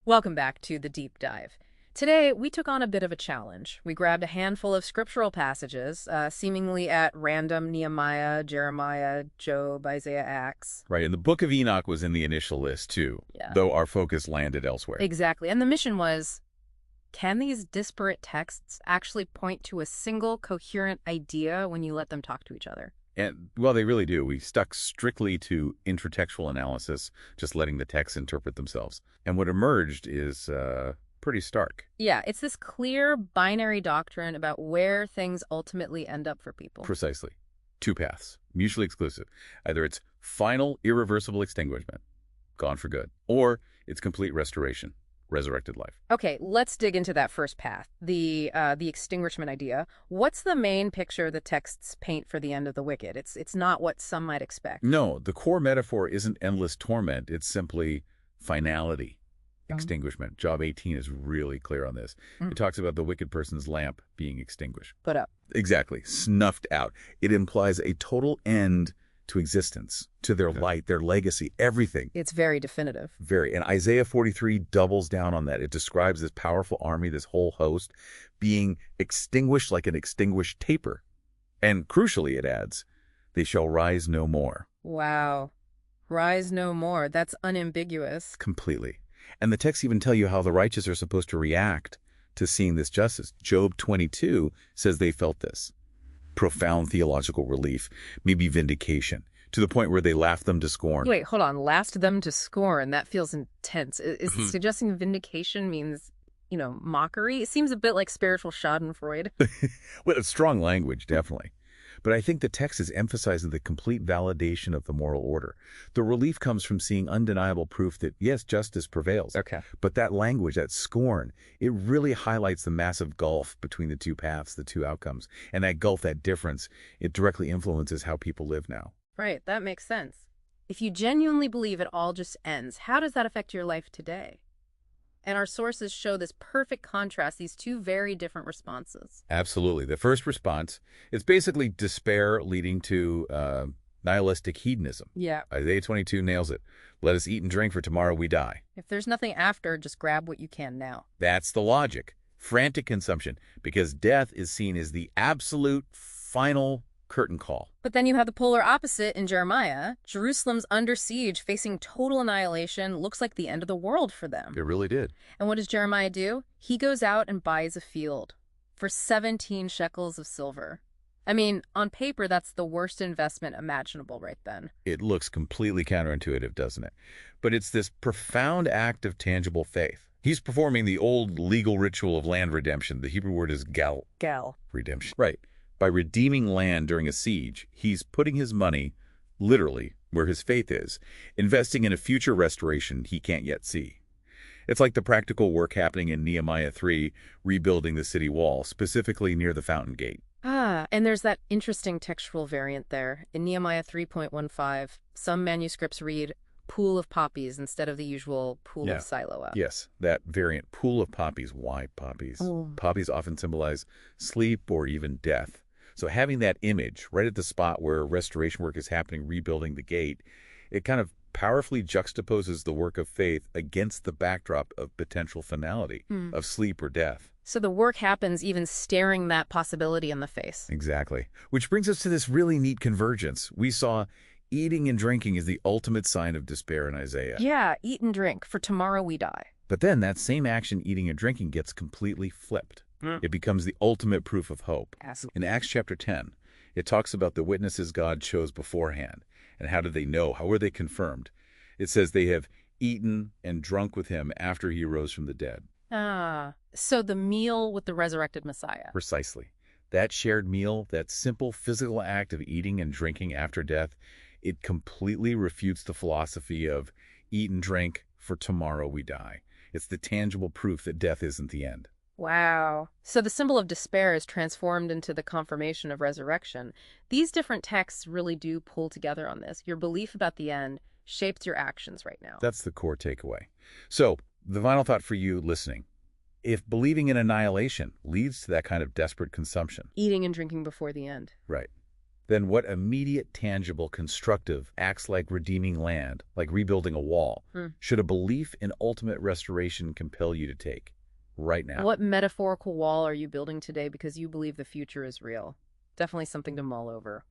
Welcome back to The Deep Dive. Today, we took on a bit of a challenge. We grabbed a handful of scriptural passages, seemingly at random: Nehemiah, Jeremiah, Job, Isaiah, Acts. Right, and the Book of Enoch was in the initial list, too, though our focus landed elsewhere. Exactly, and the mission was, can these disparate texts actually point to a single coherent idea when you let them talk to each other? And, well, they really do. We stuck strictly to intra-textual analysis, just letting the texts interpret themselves. And what emerged is pretty stark. Yeah, it's this clear binary doctrine about where things ultimately end up for people. Precisely. Two paths, mutually exclusive. Either it's final, irreversible extinguishment, gone for good, or it's complete restoration, resurrected life. Okay, let's dig into that first path, the extinguishment idea. What's the main picture the texts paint for the end of the wicked? It's not what some might expect. No, the core metaphor isn't endless torment. It's simply finality. Extinguishment. Job 18 is really clear on this. It talks about the wicked person's lamp being extinguished. Put up. Exactly. Snuffed out. It implies a total end to existence, to their light, their legacy, everything. It's very definitive. Very. And Isaiah 43 doubles down on that. It describes this powerful army, this whole host, being extinguished like an extinguished taper. And crucially, it adds, they shall rise no more. Wow. Rise no more. That's unambiguous. Completely. And the texts even tell you how the righteous are supposed to react to seeing this justice. Job 22 says they felt this. Profound theological relief, maybe vindication, to the point where they laughed them to scorn. Wait, hold on. Last them to scorn. That feels intense. Is suggesting vindication means, mockery? It seems a bit like spiritual schadenfreude. Well, it's strong language, definitely. But I think the text is emphasizing the complete validation of the moral order. The relief comes from seeing undeniable proof that, yes, justice prevails. Okay. But that language, that scorn, it really highlights the massive gulf between the two paths, the two outcomes. And that gulf, that difference, it directly influences how people live now. Right, that makes sense. If you genuinely believe it all just ends, how does that affect your life today? And our sources show this perfect contrast, these two very different responses. Absolutely. The first response is basically despair leading to nihilistic hedonism. Yeah. Isaiah 22 nails it. Let us eat and drink, for tomorrow we die. If there's nothing after, just grab what you can now. That's the logic. Frantic consumption, because death is seen as the absolute final curtain call. But then you have the polar opposite in Jeremiah. Jerusalem's under siege, facing total annihilation. Looks like the end of the world for them. It really did. And what does Jeremiah do? He goes out and buys a field for 17 shekels of silver. I mean, on paper, that's the worst investment imaginable right then. It looks completely counterintuitive, doesn't it? But it's this profound act of tangible faith. He's performing the old legal ritual of land redemption. The Hebrew word is gal. Redemption. Right. By redeeming land during a siege, he's putting his money, literally, where his faith is, investing in a future restoration he can't yet see. It's like the practical work happening in Nehemiah 3, rebuilding the city wall, specifically near the fountain gate. And there's that interesting textual variant there. In Nehemiah 3.15, some manuscripts read pool of poppies instead of the usual pool of Siloah. Yes, that variant, pool of poppies. Why poppies? Poppies often symbolize sleep or even death. So having that image right at the spot where restoration work is happening, rebuilding the gate, it kind of powerfully juxtaposes the work of faith against the backdrop of potential finality, of sleep or death. So the work happens even staring that possibility in the face. Exactly. Which brings us to this really neat convergence. We saw eating and drinking is the ultimate sign of despair in Isaiah. Yeah, eat and drink, for tomorrow we die. But then that same action, eating and drinking, gets completely flipped. It becomes the ultimate proof of hope. In Acts chapter 10, it talks about the witnesses God chose beforehand. And how did they know? How were they confirmed? It says they have eaten and drunk with him after he rose from the dead. So the meal with the resurrected Messiah. Precisely. That shared meal, that simple physical act of eating and drinking after death, it completely refutes the philosophy of eat and drink, for tomorrow we die. It's the tangible proof that death isn't the end. Wow. So the symbol of despair is transformed into the confirmation of resurrection. These different texts really do pull together on this. Your belief about the end shapes your actions right now. That's the core takeaway. So the final thought for you listening, if believing in annihilation leads to that kind of desperate consumption. Eating and drinking before the end. Right. then what immediate, tangible, constructive acts like redeeming land, like rebuilding a wall, should a belief in ultimate restoration compel you to take right now? What metaphorical wall are you building today because you believe the future is real? Definitely something to mull over.